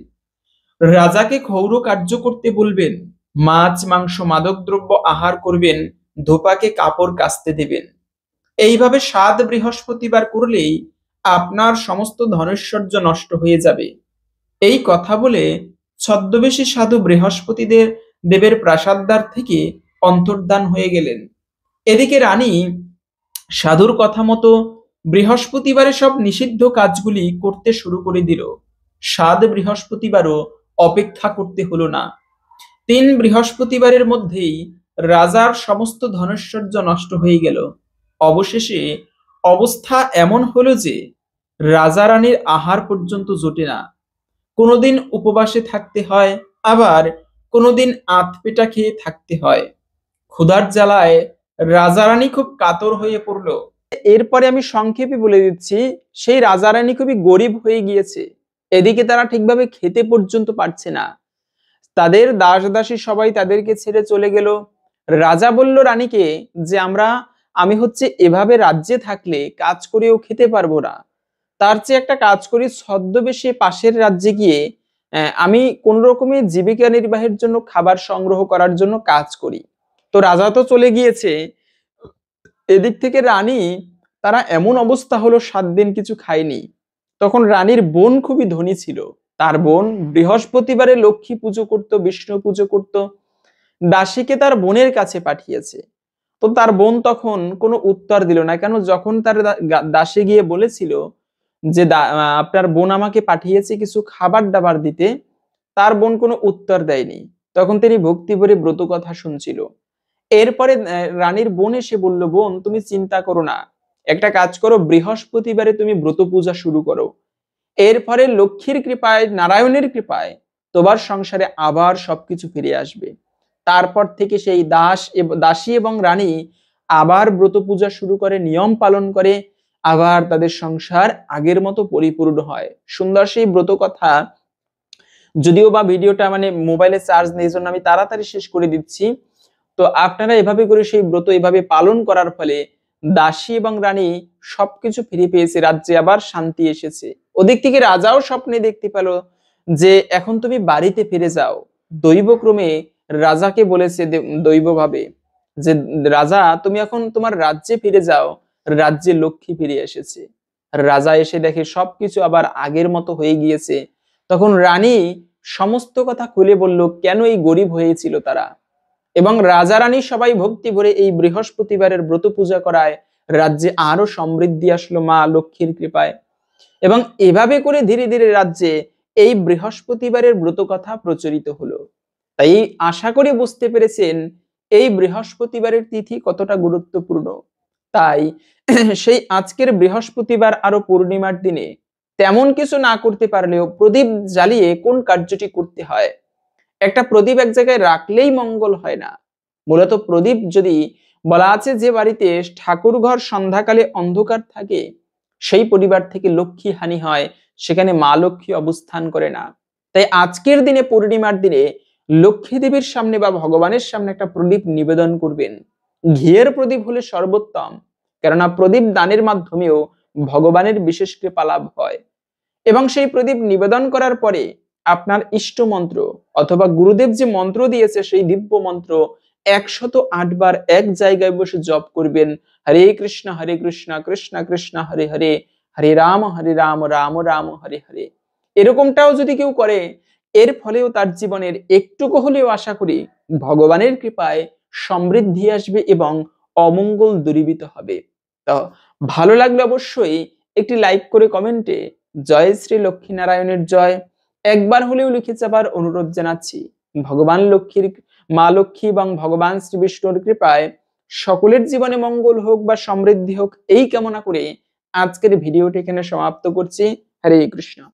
[SPEAKER 1] রাজাকে ক্ষৌর কার্য করতে বলবেন, মাছ, মাংস, মাদক দ্রব্য আহার করবেন, ধোপাকে কাপড় কাচতে দেবেন। এইভাবে ৭ বৃহস্পতিবার করলেই আপনার সমস্ত ধনৈশ্বর্য নষ্ট হয়ে যাবে। এই কথা বলে ছদ্মবেশী সাধু বৃহস্পতিদের দেবের প্রাসাদদ্বার থেকে অন্তর্ধান হয়ে গেলেন। এদিকে রানী সাধুর কথা মতো বৃহস্পতিবারে সব নিষিদ্ধ কাজগুলি করতে শুরু করে দিল। ৭ বৃহস্পতিবারও অপেক্ষা করতে হলো না। ৩ বৃহস্পতিবারের মধ্যেই রাজার সমস্ত ধনৈশ্বর্য নষ্ট হয়ে গেল। অবশেষে অবস্থা এমন হলো যে রাজা রানীর আহার পর্যন্ত জোটে না। কোনোদিন উপবাসে থাকতে হয়, আবার কোনোদিন আধপেটা খেয়ে থাকতে হয়। ক্ষুধার জ্বালায় রাজা রানী খুব কাতর হয়ে পড়ল। এরপরে আমি সংক্ষেপে বলে দিচ্ছি, সেই রাজা রানী খুবই গরিব হয়ে গিয়েছে। এদিকে তারা ঠিকভাবে খেতে পর্যন্ত পারছে না। তাদের দাস দাসী সবাই তাদেরকে ছেড়ে চলে গেল। রাজা বলল রানীকে যে আমি হচ্ছে এভাবে রাজ্যে থাকলে কাজ করেও খেতে পারবো না, তার চেয়ে একটা কাজ করি, ছদ্মবেশে পাশের রাজ্যে গিয়ে আমি কোন রকমে জীবিকা নির্বাহের জন্য খাবার সংগ্রহ করার জন্য কাজ করি। তো রাজা তো চলে গিয়েছে, এদিক থেকে রানী, তারা এমন অবস্থা হলো ৭ দিন কিছু খায়নি। তখন রানীর বোন খুবই ধনী ছিল। তার বোন বৃহস্পতিবারে লক্ষ্মী পুজো করত, বিষ্ণু পুজো করত, দাসীকে তার বোনের কাছে পাঠিয়েছে। তো তার বোন তখন কোনো উত্তর দিল না, কেন যখন তার দাসী গিয়ে বলেছিল যে আপনার বোন আমাকে পাঠিয়েছে কিছু খাবার দাবার দিতে, তার বোন কোনো উত্তর দেয়নি। তখন তিনি ভক্তি ভরে ব্রত কথা শুনছিল। এরপরে রানীর বোন এসে বলল, বোন তুমি চিন্তা করো না, একটা কাজ করো, বৃহস্পতিবারে তুমি ব্রত পূজা শুরু করো, এরপরে লক্ষ্মীর কৃপায়, নারায়ণের কৃপায় তোমার সংসারে আবার সবকিছু ফিরে আসবে। তারপর থেকে সেই দাসী এবং রানী আবার ব্রত পূজা শুরু করে, নিয়ম পালন করে, আবার তাদের সংসার আগের মতো পরিপূর্ণ হয়। সুন্দর সেই ব্রত কথা, যদিও বা ভিডিওটা মোবাইলে চার্জ নেই, জন্য আমি তাড়াতাড়ি শেষ করে দিচ্ছি। তো আপনারা এভাবে করে সেই ব্রত এভাবে পালন করার ফলে দাসী এবং রানী সবকিছু ফিরে পেয়েছে, রাজ্যে আবার শান্তি এসেছে। ওদিক থেকে রাজাও স্বপ্নে দেখতে পেল যে এখন তুমি বাড়িতে ফিরে যাও। দৈবক্রমে রাজাকে বলেছে দৈবভাবে যে রাজা তুমি এখন তোমার রাজ্যে ফিরে যাও, রাজ্যে লক্ষ্মী ফিরে এসেছে। রাজা এসে দেখে সবকিছু আবার আগের মতো হয়ে গিয়েছে। তখন রানী সমস্ত কথা খুলে বলল কেন এই গরিব হয়েছিল তারা। এবং রাজা রানী সবাই ভক্তি ভরে এই বৃহস্পতিবারের ব্রত পূজা করায় রাজ্যে আরো সমৃদ্ধি আসলো মা লক্ষ্মীর কৃপায়। এবং এভাবে করে ধীরে ধীরে রাজ্যে এই বৃহস্পতিবারের ব্রত কথা প্রচলিত হলো। তাই আশা করি বুঝতে পেরেছেন এই বৃহস্পতিবারের তিথি কতটা গুরুত্বপূর্ণ। তাই সেই আজকের বৃহস্পতিবার আরো পূর্ণিমার দিনে তেমন কিছু না করতে পারলেও প্রদীপ জ্বালিয়ে কোন কার্যটি করতে হয়। একটা প্রদীপ এক জায়গায় রাখলেই মঙ্গল হয় না। মূলত প্রদীপ যদি বলা আছে যে বাড়িতে ঠাকুর ঘর সন্ধ্যাকালে অন্ধকার থাকে সেই পরিবার থেকে লক্ষ্মী হানি হয়, সেখানে মা লক্ষ্মী অবস্থান করে না। তাই আজকের দিনে পূর্ণিমার দিনে লক্ষ্মী দেবীর সামনে বা ভগবানের সামনে একটা প্রদীপ নিবেদন করবেন। ঘিয়ের প্রদীপ হলে সর্বোত্তম, কেননা প্রদীপ দানের মাধ্যমেও ভগবানের বিশেষ কৃপা লাভ হয়। এবং সেই প্রদীপ নিবেদন করার পরে আপনার ইষ্ট মন্ত্র অথবা গুরুদেব যে মন্ত্র দিয়েছে সেই দিব্য মন্ত্র 108 বার এক জায়গায় বসে জপ করবেন। হরে কৃষ্ণ কৃষ্ণ কৃষ্ণ হরে হরে, হরে রাম রাম রাম হরে হরে। এরকমটাও যদি কেউ করে এর ফলেও তার জীবনের একটুকু হলেও আশা করি ভগবানের কৃপায় সমৃদ্ধি আসবে এবং অমঙ্গল দূরীভূত হবে। তো ভালো লাগলে অবশ্যই একটি লাইক করে কমেন্টে জয় শ্রী লক্ষ্মী নারায়ণের জয় একবার হলেও লিখে যাবার অনুরোধ জানাচ্ছি। ভগবান লক্ষ্মীর মা লক্ষ্মী এবং ভগবান শ্রী বিষ্ণুর কৃপায় সকলের জীবনে মঙ্গল হোক বা সমৃদ্ধি হোক এই কামনা করে আজকের ভিডিওটি এখানে সমাপ্ত করছি। হরে কৃষ্ণ।